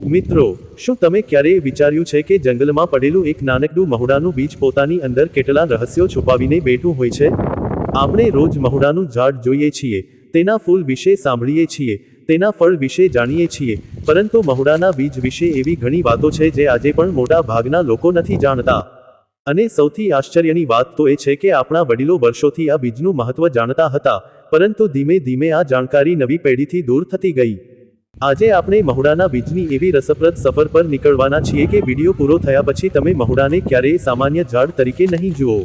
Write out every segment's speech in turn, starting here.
મિત્રો, શું તમે ક્યારેય વિચાર્યું છે કે જંગલમાં પડેલું એક નાનકડું મહુડાનું બીજ પોતાની અંદર કેટલા રહસ્યો છુપાવીને બેઠું હોય છે? આપણે રોજ મહુડાનું ઝાડ જોઈએ છીએ, તેના ફૂલ વિશે સાંભળીએ છીએ, તેના ફળ વિશે જાણીએ છીએ, પરંતુ મહુડાના બીજ વિશે એવી ઘણી વાતો છે જે આજે પણ મોટા ભાગના લોકો નથી જાણતા. અને સૌથી આશ્ચર્યની વાત તો એ છે કે આપણા વડીલો વર્ષોથી આ બીજનું મહત્વ જાણતા હતા, પરંતુ ધીમે ધીમે આ જાણકારી નવી પેઢીથી દૂર થતી ગઈ. આજે આપણે મહુડાના બીજની એવી રસપ્રદ સફર પર નીકળવાના છીએ કે વિડીયો પૂરો થયા પછી તમે મહુડાને ક્યારેય સામાન્ય ઝાડ તરીકે નહીં જુઓ.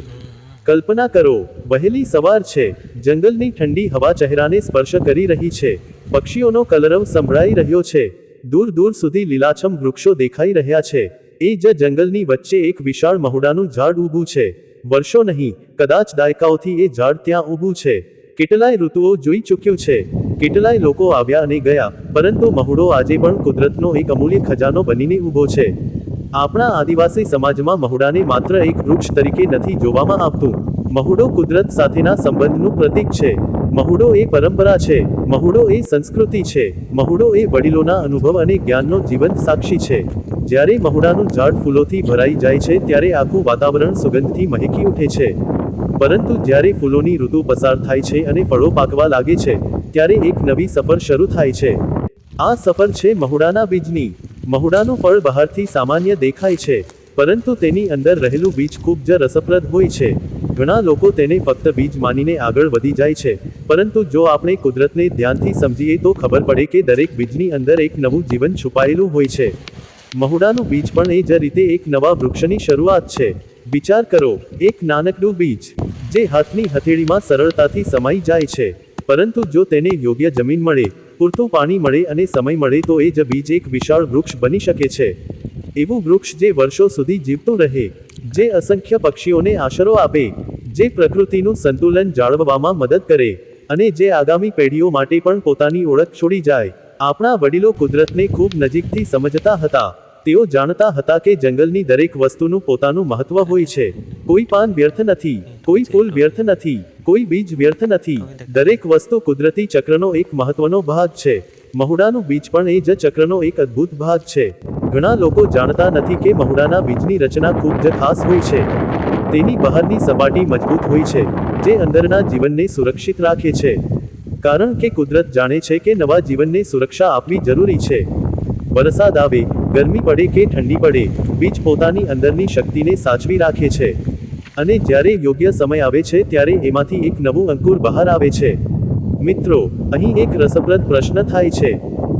કલ્પના કરો, વહેલી સવાર છે, જંગલની ઠંડી હવા ચહેરાને સ્પર્શ કરી રહી છે, પક્ષીઓનો કલરવ સંભળાઈ રહ્યો છે, દૂર દૂર સુધી લીલાછમ વૃક્ષો દેખાઈ રહ્યા છે. એ જ જંગલની વચ્ચે એક વિશાળ મહુડાનું ઝાડ ઊભું છે. વર્ષો નહીં, કદાચ દાયકાઓથી એ ઝાડ ત્યાં ઊભું છે. કેટલાય ઋતુઓ જોઈ ચૂક્યું છે, કેટલાય લોકો આવ્યા અને ગયા, પરંતુ મહુડો આજે પણ કુદરતનો એક અમૂલ્ય ખજાનો બનીને ઊભો છે. આપણા આદિવાસી સમાજમાં મહુડાને માત્ર એક વૃક્ષ તરીકે નથી જોવામાં આવતું. મહુડો કુદરત સાથેના સંબંધનું પ્રતીક છે. મહુડો એ પરંપરા છે. મહુડો એ સંસ્કૃતિ છે. મહુડો એ વડીલોના અનુભવ અને જ્ઞાનનો જીવંત સાક્ષી છે. જ્યારે મહુડાનું ઝાડ ફૂલોથી ભરાઈ જાય છે ત્યારે આખું વાતાવરણ સુગંધથી મહેકી ઉઠે છે. પરંતુ જ્યારે ફૂલોની ઋતુ પસાર થાય છે અને ફળો પાકવા લાગે છે, ત્યારે એક નવી સફર શરૂ થાય છે. આ સફર છે મહુડાના બીજની. મહુડાનું ફળ બહારથી સામાન્ય દેખાય છે, પરંતુ તેની અંદર રહેલું બીજ ખૂબ જ રસપ્રદ હોય છે. ઘણા લોકો તેને ફક્ત બીજ માનીને આગળ વધી જાય છે, પરંતુ જો આપણે કુદરતને ધ્યાનથી સમજીએ તો ખબર પડે કે દરેક બીજની અંદર એક નવું જીવન છુપાયેલું હોય છે. મહુડાનું બીજ પણ એ જ રીતે એક નવા વૃક્ષની શરૂઆત છે. વિચાર કરો, એક નાનકડું બીજ, જે હાથની હથેળીમાં સરળતાથી સમાઈ જાય છે, પરંતુ જો તેને યોગ્ય જમીન મળે, પૂરતું પાણી મળે અને સમય મળે તો એ જ બીજ એક વિશાળ વૃક્ષ બની શકે છે. એવું વૃક્ષ જે વર્ષો સુધી જીવતું રહે, જે અસંખ્ય પક્ષીઓને આશરો આપે, જે પ્રકૃતિનું સંતુલન જાળવવામાં મદદ કરે, અને જે આગામી પેઢીઓ માટે પણ પોતાની ઓળખ છોડી જાય. આપણા વડીલો કુદરતને ખૂબ નજીકથી સમજતા હતા. તેઓ જાણતા હતા કે જંગલની દરેક વસ્તુનું પોતાનું મહત્વ હોય છે. કોઈ પાન વ્યર્થ નથી, કોઈ ફૂલ વ્યર્થ નથી, કોઈ બીજ વ્યર્થ નથી. દરેક વસ્તુ કુદરતી ચક્રનો એક મહત્વનો ભાગ છે. મહુડાનું બીજ પણ એ જ ચક્રનો એક અદ્ભુત ભાગ છે. ઘણા લોકો જાણતા નથી કે મહુડાના બીજની રચના ખૂબ જ ખાસ હોય છે. તેની બહારની સપાટી મજબૂત હોય છે, જે અંદરના જીવનને સુરક્ષિત રાખે છે. કારણ કે કુદરત જાણે છે કે નવા જીવનને સુરક્ષા આપવી જરૂરી છે. વરસાદ આવે, ગરમી પડે કે ઠંડી પડે, બીજ પોતાની અંદરની શક્તિને સાચવી રાખે છે. અને જ્યારે યોગ્ય સમય આવે છે ત્યારે એમાંથી એક નવું અંકુર બહાર આવે છે. મિત્રો, અહીં એક રસપ્રદ પ્રશ્ન થાય છે.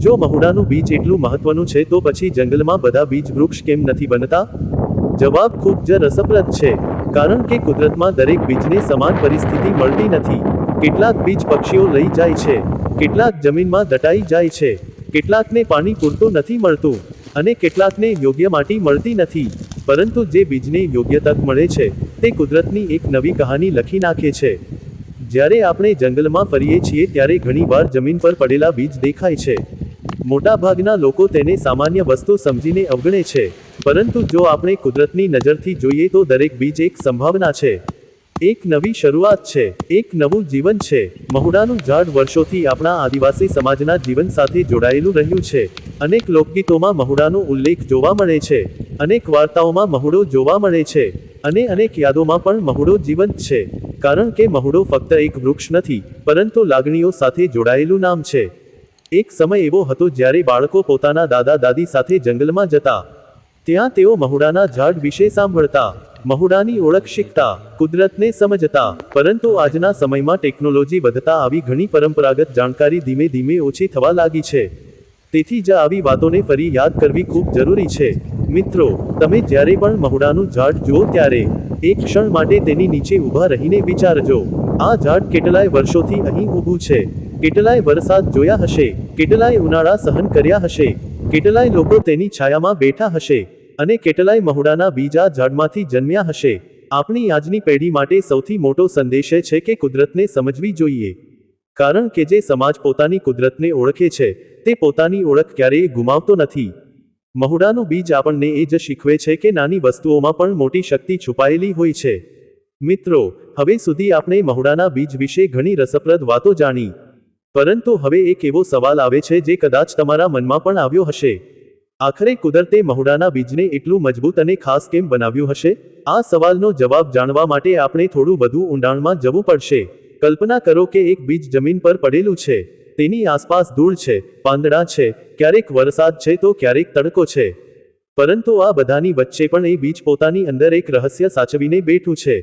જો મહુડાનું બીજ એટલું મહત્વનું છે તો પછી જંગલમાં બધા બીજ વૃક્ષ કેમ નથી બનતા? જવાબ ખૂબ જ રસપ્રદ છે. કારણ કે કુદરતમાં દરેક બીજને સમાન પરિસ્થિતિ મળતી નથી. કેટલાક બીજ પક્ષીઓ લઈ જાય છે, કેટલાક જમીનમાં દટાઈ જાય છે, કેટલાકને પાણી પૂરતું નથી મળતું, અને કેટલાકને યોગ્ય માટી મળતી નથી. પરંતુ જે બીજને યોગ્ય તક મળે છે, તે કુદરતની એક નવી કહાની લખી નાખે છે. જ્યારે આપણે જંગલમાં ફરીએ છીએ ત્યારે ઘણીવાર જમીન પર પડેલા બીજ દેખાય છે. મોટાભાગના લોકો તેને સામાન્ય વસ્તુ સમજીને અવગણે છે, પરંતુ જો આપણે કુદરતની નજરથી જોઈએ તો દરેક બીજ એક સંભાવના છે. એક નવી શરૂઆત છે, એક નવું જીવન છે. મહુડાનું ઝાડ વર્ષોથી આપણા આદિવાસી સમાજના જીવન સાથે જોડાયેલું રહ્યું છે. અનેક લોકગીતોમાં મહુડાનો ઉલ્લેખ જોવા મળે છે, અનેક વાર્તાઓમાં મહુડો જોવા મળે છે, અને અનેક યાદોમાં પણ મહુડો જીવંત છે. કારણ કે મહુડો ફક્ત એક વૃક્ષ નથી, પરંતુ લાગણીઓ સાથે જોડાયેલું નામ છે. એક સમય એવો હતો જ્યારે બાળકો પોતાના દાદા દાદી સાથે જંગલમાં જતા. ત્યાં તેઓ મહુડાના ઝાડ વિશે સાંભળતા, મહુડાની ઓળખ શીખતા, કુદરતને સમજતા. પરંતુ આજના સમયમાં ટેકનોલોજી વધતા આવી ઘણી પરંપરાગત જાણકારી ધીમે ધીમે ઓછી થવા લાગી છે. તેથી જ આવી વાતોને ફરી યાદ કરવી ખૂબ જરૂરી છે. મિત્રો, તમે જ્યારે પણ મહુડાનું ઝાડ જુઓ ત્યારે એક ક્ષણ માટે તેની નીચે ઊભા રહીને વિચારજો. આ ઝાડ કેટલાય વર્ષોથી અહીં ઊભું છે. કેટલાય વરસાદ જોયા હશે, કેટલાય ઉનાળા સહન કર્યા હશે, કેટલાય લોકો તેની છાયામાં બેઠા હશે, અને કેટલાય મહુડાના બીજ આ ઝાડમાંથી જન્મ્યા હશે. આપણી આજની પેઢી માટે સૌથી મોટો સંદેશ એ છે કે કુદરતને સમજવી જોઈએ. કારણ કે જે સમાજ પોતાની કુદરતને ઓળખે છે, તે પોતાની ઓળખ ક્યારેય ગુમાવતો નથી. મહુડાનું બીજ આપણને એ જ શીખવે છે કે નાની વસ્તુઓમાં પણ મોટી શક્તિ છુપાયેલી હોય છે. મિત્રો, હવે સુધી આપણે મહુડાના બીજ વિશે ઘણી રસપ્રદ વાતો જાણી. પરંતુ હવે એક એવો સવાલ આવે છે જે કદાચ તમારા મનમાં પણ આવ્યો હશે. આખરે કુદરતે મહુડાના બીજને એટલું મજબૂત અને ખાસ કેમ બનાવ્યું હશે? આ સવાલનો જવાબ જાણવા માટે આપણે થોડું વધુ ઊંડાણમાં જવું પડશે. કલ્પના કરો કે એક બીજ જમીન પર પડેલું છે. તેની આસપાસ ધૂળ છે, પાંદડા છે, ક્યારેક વરસાદ છે તો ક્યારેક તડકો છે. પરંતુ આ બધાની વચ્ચે પણ એ બીજ પોતાની અંદર એક રહસ્ય સાચવીને બેઠું છે.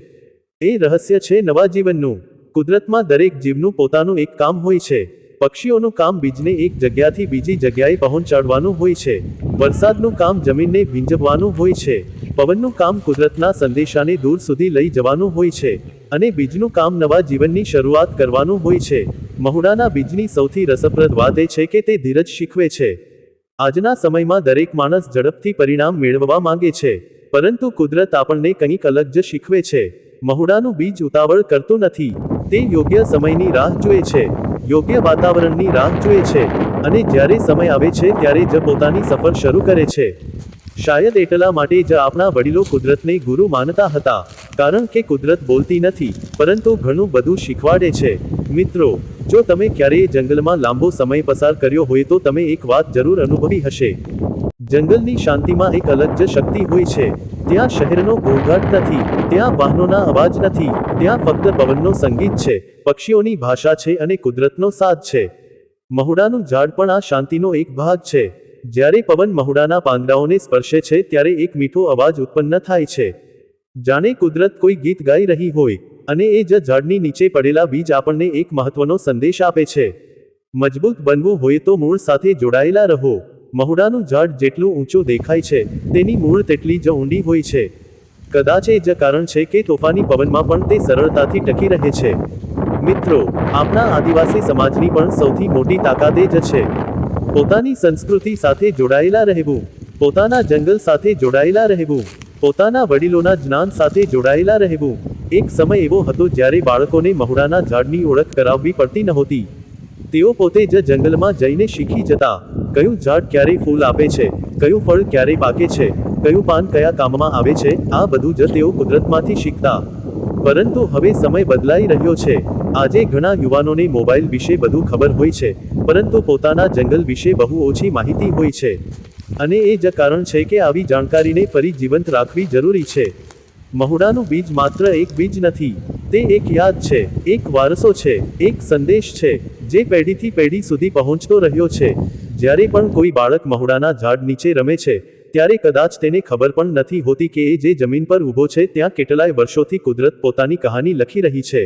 એ રહસ્ય છે નવા જીવનનું. કુદરતમાં દરેક જીવનું પોતાનું એક કામ હોય છે. પક્ષીઓનું કામ બીજને એક જગ્યાથી બીજી જગ્યાએ પહોંચાડવાનું હોય છે. વરસાદનું કામ જમીનને ભીંજવવાનું હોય છે. પવનનું કામ કુદરતના સંદેશાને દૂર સુધી લઈ જવાનું હોય છે. અને બીજનું કામ નવા જીવનની શરૂઆત કરવાનું હોય છે. મહુડાના બીજની સૌથી રસપ્રદ વાત એ છે કે તે ધીરજ શીખવે છે. આજના સમયમાં દરેક માણસ ઝડપથી પરિણામ મેળવવા માંગે છે. પરંતુ કુદરત આપણને કંઈક અલગ જ શીખવે છે. મહુડાનું બીજ ઉતાવળ કરતું નથી. તે યોગ્ય સમયની રાહ જુએ છે, યોગ્ય વાતાવરણની રાહ જુએ છે, અને જ્યારે સમય આવે છે ત્યારે જ પોતાની સફર શરૂ કરે છે. શાયદ એટલા માટે જ આપણા વડીલો કુદરતને ગુરુ માનતા હતા. કારણ કે કુદરત બોલતી નથી, પરંતુ ઘણું બધું શીખવાડે છે. મિત્રો, જો તમે ક્યારેય જંગલમાં લાંબો સમય પસાર કર્યો હોય તો તમે એક વાત જરૂર અનુભવી હશે. જંગલની શાંતિમાં એક અલગ જ શક્તિ હોય છે. ત્યાં શહેરનો ઘોંઘાટ નથી, ત્યાં વાહનોના અવાજ નથી, ત્યાં ફક્ત પવનનો સંગીત છે, પક્ષીઓની ભાષા છે અને કુદરતનો સાથ છે. મહુડાનું ઝાડ પણ આ શાંતિનો એક ભાગ છે. જ્યારે પવન મહુડાના પાંદડાઓને સ્પર્શે છે ત્યારે એક મીઠો અવાજ ઉત્પન્ન થાય છે. જાણે કુદરત કોઈ ગીત ગાઈ રહી હોય. અને એ જ ઝાડની નીચે પડેલા બીજ આપણને એક મહત્વનો સંદેશ આપે છે. મજબૂત બનવું હોય તો મૂળ સાથે જોડાયેલા રહો. મહુડાનું ઝાડ જેટલું ઊંચું દેખાય છે, તેની મૂળ તેટલી જ ઊંડી હોય છે. કદાચ એ જ કારણ છે કે તોફાની પવનમાં પણ તે સરળતાથી ટકી રહે છે. મિત્રો, આપણા આદિવાસી સમાજની પણ સૌથી મોટી તાકાત એ જ છે. પોતાની સંસ્કૃતિ સાથે જોડાયેલા રહેવું, પોતાના જંગલ સાથે જોડાયેલા રહેવું, પોતાના વડીલોના જ્ઞાન સાથે જોડાયેલા રહેવું. એક સમય એવો હતો જ્યારે બાળકોને મહુડાના ઝાડની ઓળખ કરાવવી પડતી નહોતી. તેઓ પોતે જ જંગલમાં જઈને શીખી જતા. કયું ઝાડ ક્યારે ફૂલ આપે છે, કયું ફળ ક્યારે પાકે છે, કયું પાન કયા કામમાં આવે છે, આ બધું જ તેઓ કુદરતમાંથી શીખતા. પરંતુ હવે સમય બદલાઈ રહ્યો છે. આજે ઘણા યુવાનોને મોબાઈલ વિશે બધું ખબર હોય છે, પરંતુ પોતાના જંગલ વિશે બહુ ઓછી માહિતી હોય છે. અને એ જ કારણ છે કે આવી જાણકારીને ફરી જીવંત રાખવી જરૂરી છે. મહુડાનું બીજ માત્ર એક બીજ નથી. તે એક યાદ છે, એક વારસો છે, એક સંદેશ છે, જે પેઢીથી પેઢી સુધી પહોંચતો રહ્યો છે. જ્યારે પણ કોઈ બાળક મહુડાના ઝાડ નીચે રમે છે, ત્યારે કદાચ તેને ખબર પણ નથી હોતી કે એ જે જમીન પર ઊભો છે ત્યાં કેટલાય વર્ષોથી કુદરત પોતાની કહાની લખી રહી છે.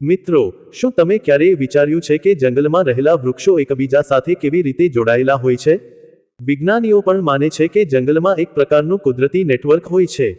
મિત્રો, શું તમે ક્યારેય વિચાર્યું છે કે જંગલમાં રહેલા વૃક્ષો એકબીજા સાથે કેવી રીતે જોડાયેલા હોય છે? વિજ્ઞાનીઓ પણ માને છે કે જંગલમાં એક પ્રકારનું કુદરતી નેટવર્ક હોય છે.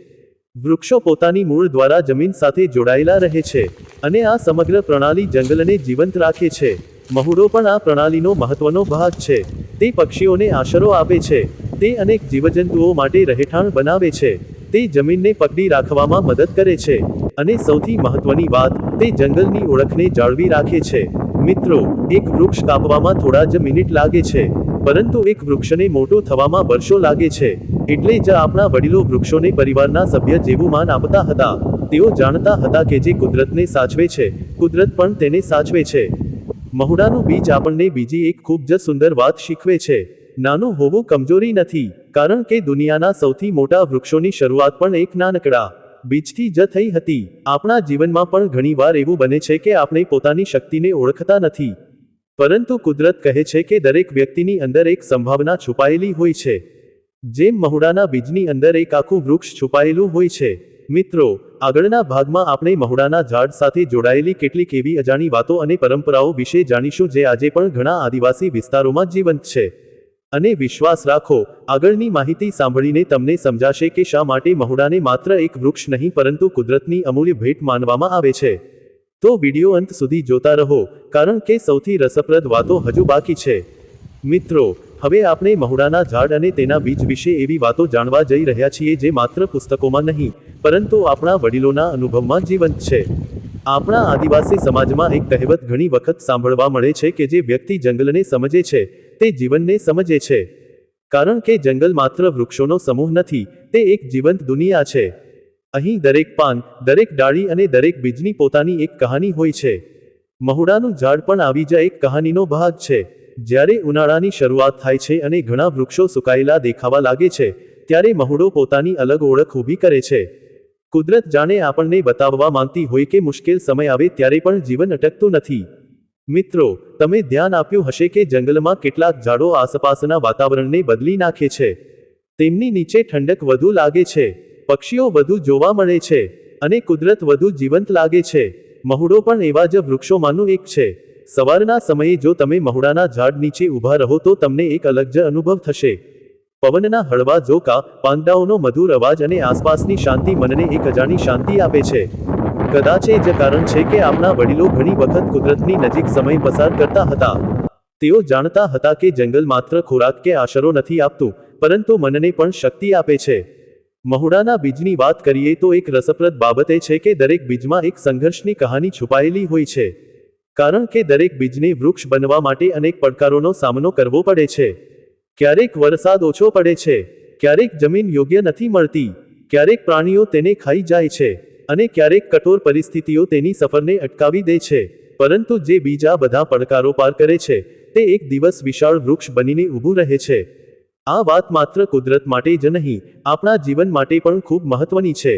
વૃક્ષો પોતાની મૂળ દ્વારા જમીન સાથે જોડાયેલા રહે છે, અને આ સમગ્ર પ્રણાલી જંગલને જીવંત રાખે છે. મહુડો પણ આ પ્રણાલીનો મહત્વનો ભાગ છે. તે પક્ષીઓને આશરો આપે છે, તે અનેક જીવજંતુઓ માટે રહેઠાણ બનાવે છે, તે જમીનને પકડી રાખવામાં મદદ કરે છે, અને સૌથી મહત્વની વાત, તે જંગલની ઓળખને જાળવી રાખે છે. મિત્રો, એક વૃક્ષ કાપવામાં થોડા જ મિનિટ લાગે છે, પરંતુ એક વૃક્ષને મોટું થવામાં વર્ષો લાગે છે. એટલે જ આપણા વડીલો વૃક્ષોને પરિવારના સભ્ય જેવું માન આપતા હતા. તેઓ જાણતા હતા કે જે કુદરતને સાચવે છે, કુદરત પણ તેને સાચવે છે. મહુડાનું બીજ આપણને બીજી એક ખૂબ જ સુંદર વાત શીખવે છે. નાનું હોવું કમજોરી નથી, કારણ કે દુનિયાના સૌથી મોટા વૃક્ષોની શરૂઆત પણ એક નાનકડા બીજથી જ થઈ હતી. આપણા જીવનમાં પણ ઘણીવાર એવું બને છે કે આપણે પોતાની શક્તિને ઓળખતા નથી. પરંતુ કુદરત કહે છે કે દરેક વ્યક્તિની અંદર એક સંભાવના છુપાયેલી હોય છે. જેમ મહુડાના બીજની અંદર એક આખું વૃક્ષ છુપાયેલું હોય છે. મિત્રો, આગળના ભાગમાં આપણે મહુડાના ઝાડ સાથે જોડાયેલી કેટલીક એવી અજાણી વાતો અને પરંપરાઓ વિશે જાણીશું જે આજે પણ ઘણા આદિવાસી વિસ્તારોમાં જીવંત છે. અને વિશ્વાસ રાખો, આગળની માહિતી સાંભળીને તમને સમજાશે કે શા માટે મહુડાને માત્ર એક વૃક્ષ નહીં પરંતુ કુદરતની અમૂલ્ય ભેટ માનવામાં આવે છે. તો વિડિયો અંત સુધી જોતા રહો, કારણ કે સૌથી રસપ્રદ વાતો હજુ બાકી છે. મિત્રો, હવે આપણે મહુડાના ઝાડ અને તેના બીજ વિશે એવી વાતો જાણવા જઈ રહ્યા છીએ જે માત્ર પુસ્તકોમાં નહીં, પરંતુ આપણા વડીલોના અનુભવમાં જીવંત છે. આપણા આદિવાસી સમાજમાં એક કહેવત ઘણી વખત સાંભળવા મળે છે કે જે વ્યક્તિ જંગલને સમજે છે, તે જીવનને સમજે છે. કારણ કે જંગલ માત્ર વૃક્ષોનો સમૂહ નથી, તે એક જીવંત દુનિયા છે. અહીં દરેક પાન, દરેક ડાળી અને દરેક બીજની પોતાની એક કહાની હોય છે. મહુડાનું ઝાડ પણ આવી જ એક કહાનીનો ભાગ છે. જ્યારે ઉનાળાની શરૂઆત થાય છે અને ઘણા વૃક્ષો સુકાયેલા દેખાવા લાગે છે, ત્યારે મહુડો પોતાની અલગ ઓળખ ઊભી કરે છે. કુદરત જાણે આપણને બતાવવા માંગતી હોય કે મુશ્કેલ સમય આવે ત્યારે પણ જીવન અટકતું નથી. મિત્રો, તમે ધ્યાન આપ્યું હશે કે જંગલમાં કેટલાક ઝાડો આસપાસના વાતાવરણને બદલી નાખે છે. તેમની નીચે ઠંડક વધુ લાગે છે, પક્ષીઓ વધુ જોવા મળે છે, અને કુદરત વધુ જીવંત લાગે છે. મહુડો પણ એવા જ વૃક્ષોમાંનું એક છે. સવારના સમયે જો તમે મહુડાના ઝાડ નીચે ઊભા રહો તો તમને એક અલગ જ અનુભવ થશે. પવનના હળવા ઝોકા, પાંદડાઓનો મધુર અવાજ અને આસપાસની શાંતિ મનને એક અજાણી શાંતિ આપે છે. કદાચ એ જ કારણ છે કે આપણા વડીલો ઘણી વખત કુદરતની નજીક સમય પસાર કરતા હતા. તેઓ જાણતા હતા કે જંગલ માત્ર ખોરાક કે આશરો નથી આપતું, પરંતુ મનને પણ શક્તિ આપે છે. મહુડાના બીજની વાત કરીએ તો એક રસપ્રદ બાબત એ છે કે દરેક બીજમાં એક સંઘર્ષની કહાની છુપાયેલી હોય છે. કારણ કે દરેક બીજને વૃક્ષ બનવા માટે અનેક પડકારોનો સામનો કરવો પડે છે. ક્યારેક વરસાદ ઓછો પડે છે, ક્યારેક જમીન યોગ્ય નથી મળતી, ક્યારેક પ્રાણીઓ તેને ખાઈ જાય છે, અને ક્યારેક કઠોર પરિસ્થિતિઓ તેની સફરને અટકાવી દે છે. પરંતુ જે બીજ આ બધા પડકારો પાર કરે છે, તે એક દિવસ વિશાળ વૃક્ષ બનીને ઊભું રહે છે. આ વાત માત્ર કુદરત માટે જ નહીં, આપણા જીવન માટે પણ ખૂબ મહત્વની છે.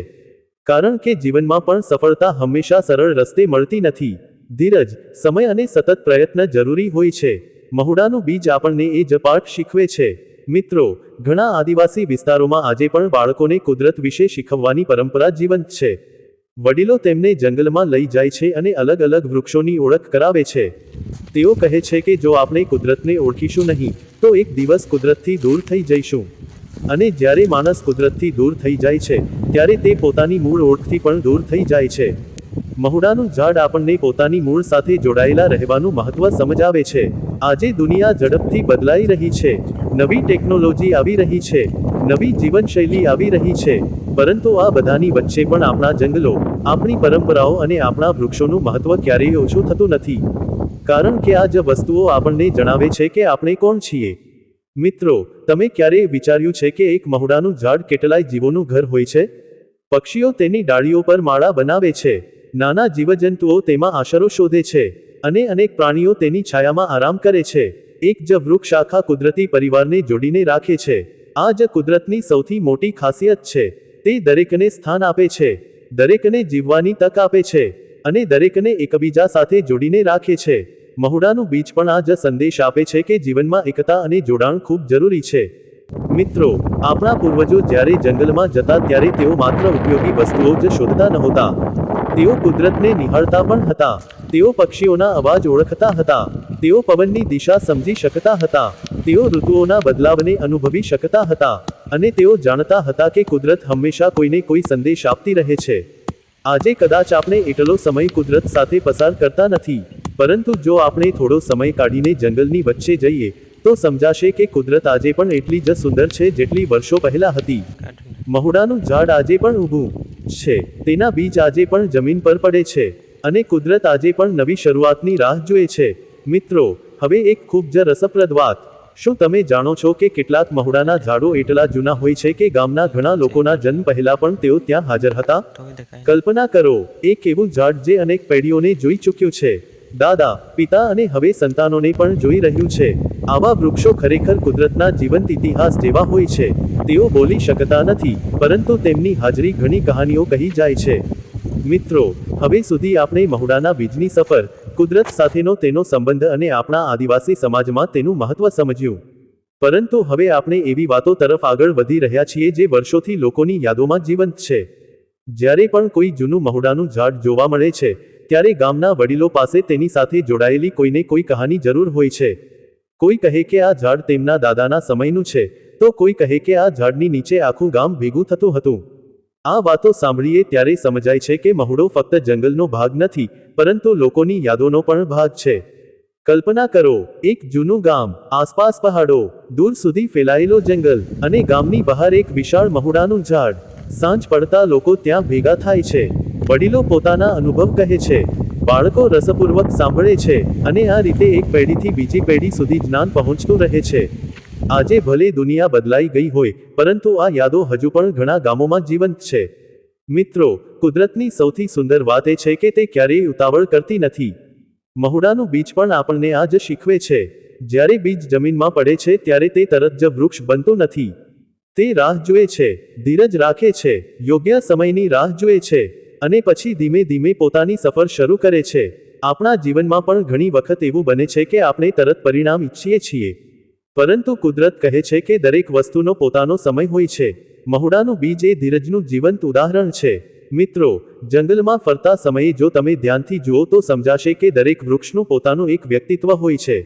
કારણ કે જીવનમાં પણ સફળતા હંમેશા સરળ રસ્તે મળતી નથી. ધીરજ, સમય અને સતત પ્રયત્ન જરૂરી હોય છે. મહુડાનું બીજ આપણને એ જ પાઠ શીખવે છે. મિત્રો, ઘણા આદિવાસી વિસ્તારોમાં આજે પણ બાળકોને કુદરત વિશે શીખવવાની પરંપરા જીવંત છે. વડીલો તેમને જંગલમાં લઈ જાય છે અને અલગ અલગ વૃક્ષોની ઓળખ કરાવે છે. તેઓ કહે છે કે જો આપણે કુદરતને ઓળખીશું નહીં, તો એક દિવસ કુદરતથી દૂર થઈ જઈશું. અને જ્યારે માણસ કુદરતથી દૂર થઈ જાય છે, ત્યારે તે પોતાની મૂળ ઓળખથી પણ દૂર થઈ જાય છે. મહુડાનું ઝાડ આપણને પોતાની મૂળ સાથે જોડાયેલા રહેવાનું મહત્વ સમજાવે છે. આજે દુનિયા ઝડપથી બદલાઈ રહી છે. નવી ટેકનોલોજી આવી રહી છે, નવી જીવનશૈલી આવી રહી છે, પરંતુ આ બધાની વચ્ચે પણ આપણા જંગલો, આપણી પરંપરાઓ અને આપણા વૃક્ષોનું મહત્વ ક્યારેય ઓછું થતું નથી. કારણ કે આ જ વસ્તુઓ આપણને જણાવે છે કે આપણે કોણ છીએ. મિત્રો, તમે ક્યારેય વિચાર્યું છે કે એક મહુડાનું ઝાડ કેટલાય જીવોનું ઘર હોય છે? પક્ષીઓ તેની ડાળીઓ પર માળા બનાવે છે, નાના જીવજંતુઓ તેમાં આશરો શોધે છે, અને અનેક પ્રાણીઓ તેની છાયામાં આરામ કરે છે. એક જ વૃક્ષ આખા કુદરતી પરિવારને જોડીને રાખે છે. આ જ કુદરતની સૌથી મોટી ખાસિયત છે. તે દરેકને સ્થાન આપે છે, દરેકને જીવવાની તક આપે છે, અને દરેકને એકબીજા સાથે જોડીને રાખે છે. મહુડાનું બીજ પણ આ જ સંદેશ આપે છે કે જીવનમાં એકતા અને જોડાણ ખૂબ જરૂરી છે. મિત્રો, આપણા પૂર્વજો જ્યારે જંગલમાં જતા ત્યારે તેઓ માત્ર ઉપયોગી વસ્તુઓ જ શોધતા નહોતા. તેઓ કુદરતને નિહાળતા પણ હતા. તેઓ પક્ષીઓના અવાજ ઓળખતા હતા. તેઓ પવનની દિશા સમજી શકતા હતા. તેઓ ઋતુઓના બદલાવને અનુભવી શકતા હતા. અને તેઓ જાણતા હતા કે કુદરત હંમેશા કોઈને કોઈ સંદેશ આપતી રહે છે. આજે કદાચ આપણે એટલો સમય કુદરત સાથે પસાર કરતા નથી, પરંતુ જો આપણે થોડો સમય કાઢીને જંગલની વચ્ચે જઈએ, તો સમજાશે કે કુદરત આજે પણ એટલી જ સુંદર છે જેટલી વર્ષો પહેલા હતી. મહુડાનું ઝાડ આજે પણ ઊભું છે, તેના બીજ આજે પણ જમીન પર પડે છે, અને કુદરત આજે પણ નવી શરૂઆતની રાહ જુએ છે. મિત્રો, હવે એક ખૂબ જ રસપ્રદ વાત. શું તમે જાણો છો કે કેટલાક મહુડાના ઝાડો એટલા જૂના હોય છે કે ગામના ઘણા લોકોના જન્મ પહેલા પણ તેઓ ત્યાં હાજર હતા? કલ્પના કરો, એક એવું ઝાડ જે અનેક પેઢીઓને જોઈ ચૂક્યું છે. દાદા, પિતા અને હવે સંતાનોને પણ જોઈ રહ્યું છે. આવા વૃક્ષો ખરેખર કુદરતના જીવંત ઇતિહાસ જેવા હોય છે. તેઓ બોલી શકતા નથી, પરંતુ તેમની હાજરી ઘણી કહાનીઓ કહી જાય છે. મિત્રો, હવે સુધી આપણે મહુડાના બીજની સફર, કુદરત સાથેનો તેનો સંબંધ અને આપણા આદિવાસી સમાજમાં તેનું મહત્વ સમજ્યું. પરંતુ હવે આપણે એવી વાતો તરફ આગળ વધી રહ્યા છીએ જે વર્ષોથી લોકોની યાદોમાં જીવંત છે. જ્યારે પણ કોઈ જૂનું મહુડાનું ઝાડ જોવા મળે છે, ત્યારે ગામના વડીલો પાસે તેની સાથે જોડાયેલી કોઈને કોઈ કહાની જરૂર હોય છે. કોઈ કહે કે આ ઝાડ તેમના દાદાના સમયનું છે, તો કોઈ કહે કે આ ઝાડની નીચે આખું ગામ ભેગું થતું હતું. આ વાતો સાંભળીએ ત્યારે સમજાય છે કે મહુડો ફક્ત જંગલનો ભાગ નથી, પરંતુ લોકોની યાદોનો પણ ભાગ છે. કલ્પના કરો, એક જૂનું ગામ, આસપાસ પહાડો, દૂર સુધી ફેલાયેલો જંગલ, અને ગામની બહાર એક વિશાળ મહુડાનું ઝાડ. સાંજ પડતા લોકો ત્યાં ભેગા થાય છે. વડીલો પોતાના અનુભવ કહે છે, બાળકો રસપૂર્વક સાંભળે છે, અને આ રીતે એક પેઢીથી બીજી પેઢી સુધી જ્ઞાન પહોંચતું રહે છે. આજે ભલે દુનિયા બદલાઈ ગઈ હોય, પરંતુ આ યાદો હજુ પણ ઘણા ગામોમાં જીવંત છે. મિત્રો, કુદરતની સૌથી સુંદર વાત એ છે કે તે ક્યારેય ઉતાવળ કરતી નથી. મહુડાનું બીજ પણ આપણને આ જ શીખવે છે. જ્યારે બીજ જમીનમાં પડે છે ત્યારે તે તરત જ વૃક્ષ બનતું નથી. તે રાહ જુએ છે, ધીરજ રાખે છે, યોગ્ય સમયની રાહ જુએ છે, અને પછી ધીમે ધીમે પોતાની સફર શરૂ કરે છે. આપણા જીવનમાં પણ ઘણી વખત એવું બને છે કે આપણે તરત પરિણામ ઈચ્છીએ છીએ. પરંતુ કુદરત કહે છે કે દરેક વસ્તુનો પોતાનો સમય હોય છે. મહુડાનું બીજ એ ધીરજનું જીવંત ઉદાહરણ છે. મિત્રો, જંગલમાં ફરતા સમયે જો તમે ધ્યાનથી જુઓ તો સમજાશે કે દરેક વૃક્ષનું પોતાનું એક વ્યક્તિત્વ હોય છે.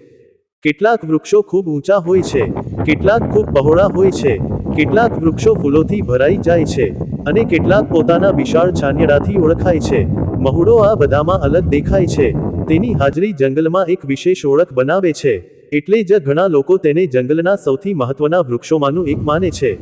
કેટલાક વૃક્ષો ખૂબ ઊંચા હોય છે, કેટલાક ખૂબ પહોળા હોય છે, કેટલાક વૃક્ષો ફૂલોથી ભરાઈ જાય છે, અને કેટલાક પોતાના વિશાળ છાંયડાથી ઓળખાય છે. મહુડો આ બધામાં અલગ દેખાય છે. તેની હાજરી જંગલમાં એક વિશેષ ઓળખ બનાવે છે. એટલે જ ઘણા લોકો તેને જંગલના સૌથી મહત્વના વૃક્ષોમાંનું એક માને છે.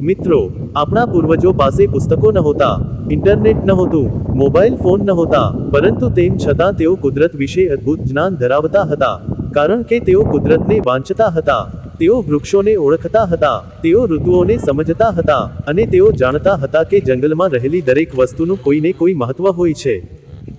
મિત્રો, આપણા પૂર્વજો પાસે પુસ્તકો નહોતા, ઇન્ટરનેટ નહોતું, મોબાઈલ ફોન નહોતા, પરંતુ તેમ છતાં તેઓ કુદરત વિશે અદ્ભુત જ્ઞાન ધરાવતા હતા. કારણ કે તેઓ કુદરતને વાંચતા હતા, તેઓ વૃક્ષોને ઓળખતા હતા, તેઓ ઋતુઓને સમજતા હતા, અને તેઓ જાણતા હતા કે જંગલમાં રહેલી દરેક વસ્તુનું કોઈને કોઈ મહત્વ હોય છે.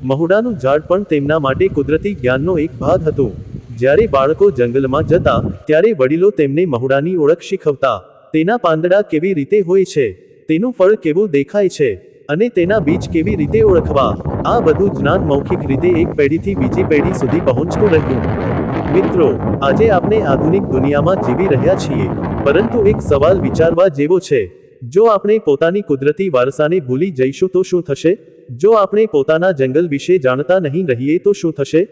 મહુડાનું ઝાડ પણ તેમના માટે કુદરતી જ્ઞાનનો એક ભાગ હતું. જ્યારે બાળકો જંગલમાં જતા, ત્યારે વડીલો તેમને મહુડાની ઓળખ શીખવતા. તેના પાંદડા કેવી રીતે હોય છે, તેનું ફળ કેવું દેખાય છે, અને તેના બીજ કેવી રીતે ઓળખવા, આ બધું જ્ઞાન મૌખિક રીતે એક પેઢીથી બીજી પેઢી સુધી પહોંચતું રહ્યું. મિત્રો, આજે આપણે આધુનિક દુનિયામાં જીવી રહ્યા છીએ, પરંતુ એક સવાલ વિચારવા જેવો છે. જો આપણે પોતાની કુદરતી વારસાને ભૂલી જઈશું તો શું થશે? જો આપણે પોતાના જંગલ વિશે જાણતા નહીં રહીએ તો શું થશે?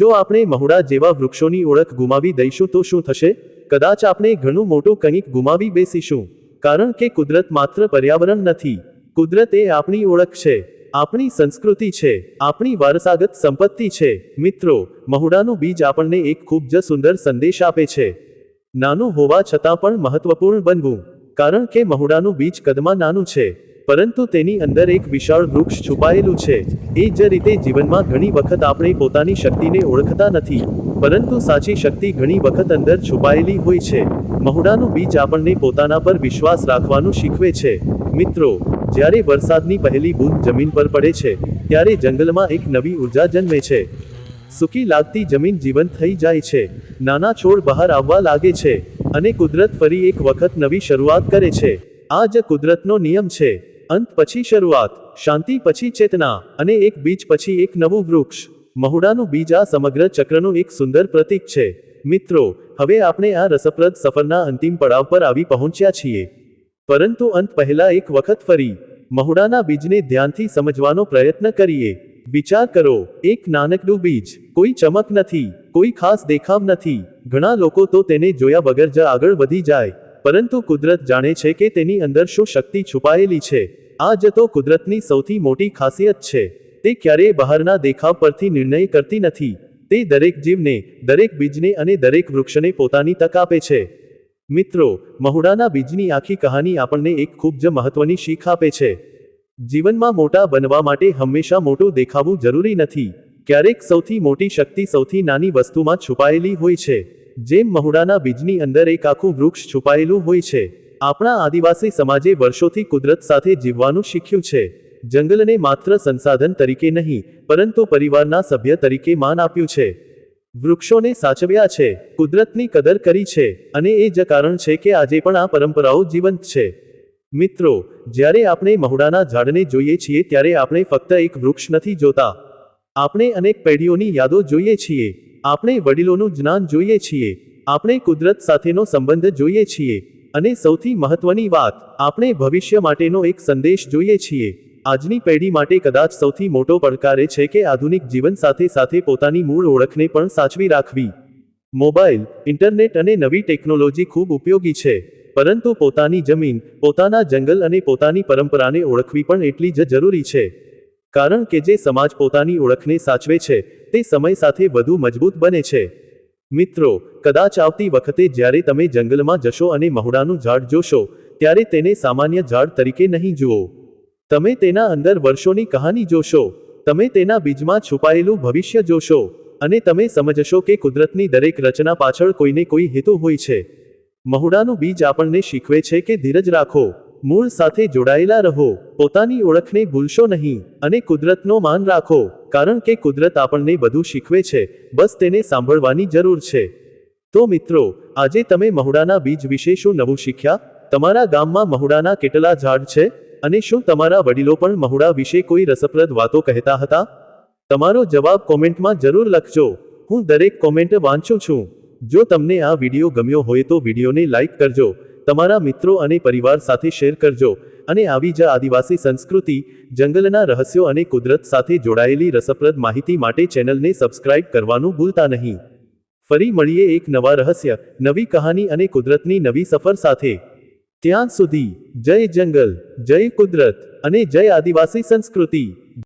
જો આપણે મહુડા જેવા વૃક્ષોની ઓળખ ગુમાવી દઈશું તો શું થશે? કદાચ આપણે ઘણું મોટું કંઈક ગુમાવી બેસીશું. કારણ કે કુદરત માત્ર પર્યાવરણ નથી. કુદરત એ આપણી ઓળખ છે, આપણી સંસ્કૃતિ છે, આપણી વારસાગત સંપત્તિ છે. મિત્રો, મહુડાનું બીજ આપણને એક ખૂબ જ સુંદર સંદેશ આપે છે. નાનું હોવા છતાં પણ મહત્વપૂર્ણ બનવું. કારણ કે મહુડાનું બીજ કદમાં નાનું છે, પરંતુ તેની અંદર એક વિશાળ વૃક્ષ છુપાયેલું છે. એ જ રીતે જીવનમાં ઘણી વખત આપણે પોતાની શક્તિને ઓળખતા નથી, પરંતુ સાચી શક્તિ ઘણી વખત અંદર છુપાયેલી હોય છે. મહુડાનું બીજ આપણને પોતાના પર વિશ્વાસ રાખવાનું શીખવે છે. મિત્રો, જ્યારે વરસાદની પહેલી બૂંદ જમીન પર પડે છે, ત્યારે જંગલમાં એક નવી ઉર્જા જન્મે છે. સૂકી લાગતી જમીન જીવંત થઈ જાય છે, નાના છોડ બહાર આવવા લાગે છે, અને કુદરત ફરી એક વખત નવી શરૂઆત કરે છે. આ જ કુદરતનો નિયમ છે. અંત પછી શરૂઆત, શાંતિ પછી ચેતના, અને એક બીજ પછી એક નવું વૃક્ષ. મહુડાનું બીજ આ સમગ્ર ચક્રનું એક સુંદર પ્રતીક છે. મિત્રો, હવે આપણે આ રસપ્રદ સફરના અંતિમ પડાવ પર આવી પહોંચ્યા છીએ. પરંતુ અંત પહેલા એક વખત ફરી મહુડાના બીજને ધ્યાનથી સમજવાનો પ્રયત્ન કરીએ. વિચાર કરો, એક નાનકડું બીજ, કોઈ ચમક નથી, કોઈ ખાસ દેખાવ નથી. ઘણા લોકો તો તેને જોયા વગર જ આગળ વધી જાય. પરંતુ કુદરત જાણે છે કે તેની અંદર શું શક્તિ છુપાયેલી છે. આ જ તો કુદરતની સૌથી મોટી ખાસિયત છે. તે ક્યારેય બહારના દેખાવ પરથી નિર્ણય કરતી નથી. તે દરેક જીવને, દરેક બીજને અને દરેક વૃક્ષને પોતાની તક આપે છે. મિત્રો, મહુડાના બીજની આખી કહાની આપણને એક ખૂબ જ મહત્વની શીખ આપે છે. જીવનમાં મોટા બનવા માટે હંમેશા મોટું દેખાવું જરૂરી નથી. ક્યારેક સૌથી મોટી શક્તિ સૌથી નાની વસ્તુમાં છુપાયેલી હોય છે. જેમ મહુડાના બીજની અંદર એક આખું વૃક્ષ છુપાયેલું હોય છે. આપણા આદિવાસી સમાજે વર્ષોથી કુદરત સાથે જીવવાનું શીખ્યું છે. જંગલને માત્ર સંસાધન તરીકે નહીં, પરંતુ પરિવારના સભ્ય તરીકે માન આપ્યું છે. વૃક્ષોને સાચવ્યા છે, કુદરતની કદર કરી છે, અને એ જ કારણ છે કે આજે પણ આ પરંપરાઓ જીવંત છે. મિત્રો, જ્યારે આપણે મહુડાના ઝાડને જોઈએ છીએ ત્યારે આપણે ફક્ત એક વૃક્ષ નથી જોતા. આપણે અનેક પેઢીઓની યાદો જોઈએ છીએ. આપણે વડીલોનું જ્ઞાન જોઈએ છીએ. આપણે કુદરત સાથેનો સંબંધ જોઈએ છીએ. અને સૌથી મહત્વની વાત, આપણે ભવિષ્ય માટેનો એક સંદેશ જોઈએ છીએ. આજની પેઢી માટે કદાચ સૌથી મોટો પડકાર એ છે કે આધુનિક જીવન સાથે સાથે પોતાની મૂળ ઓળખને પણ સાચવી રાખવી. મોબાઈલ, ઇન્ટરનેટ અને નવી ટેકનોલોજી ખૂબ ઉપયોગી છે, પરંતુ પોતાની જમીન, પોતાના જંગલ અને પોતાની પરંપરાને ઓળખવી પણ એટલી જ જરૂરી છે. કારણ કે જે સમાજ પોતાની ઓળખને સાચવે છે, તે સમય સાથે વધુ મજબૂત બને છે. મિત્રો, કદાચ આવતી વખતે જ્યારે તમે જંગલમાં જશો અને મહુડાનું ઝાડ જોશો, ત્યારે તેને સામાન્ય ઝાડ તરીકે નહીં જુઓ. તમે તેના અંદર વર્ષોની કહાની જોશો. તમે તેના બીજમાં છુપાયેલું ભવિષ્ય જોશો. અને તમે સમજશો કે કુદરતની દરેક રચના પાછળ કોઈને કોઈ હેતુ હોય છે. મહુડાનું બીજ આપણને શીખવે છે કે ધીરજ રાખો, મૂળ સાથે જોડાયેલા રહો, પોતાની ઓળખને ભૂલશો નહીં, અને કુદરતનો માન રાખો, કારણ કે કુદરત આપણને બધું શીખવે છે, બસ તેને સાંભળવાની જરૂર છે. તો મિત્રો, આજે તમે મહુડાના બીજ વિશે શું નવું શીખ્યા? તમારા ગામમાં મહુડાના કેટલા ઝાડ છે? અને શું તમારા વડીલો પણ મહુડા વિશે કોઈ રસપ્રદ વાતો કહેતા હતા? તમારો જવાબ કોમેન્ટમાં જરૂર લખજો. હું દરેક કોમેન્ટ વાંચું છું. જો તમને આ વિડીયો ગમ્યો હોય તો વિડીયોને લાઈક કરજો, તમારા મિત્રો અને પરિવાર સાથે શેર કરજો, અને આવી જ આદિવાસી સંસ્કૃતિ, જંગલના રહસ્યો અને કુદરત સાથે જોડાયેલી રસપ્રદ માહિતી માટે ચેનલને સબસ્ક્રાઇબ કરવાનું ભૂલતા નહીં. ફરી મળીએ એક નવા રહસ્ય, નવી કહાની અને કુદરતની નવી સફર સાથે. ત્યાં સુધી, જય જંગલ, જય કુદરત, અને જય આદિવાસી સંસ્કૃતિ.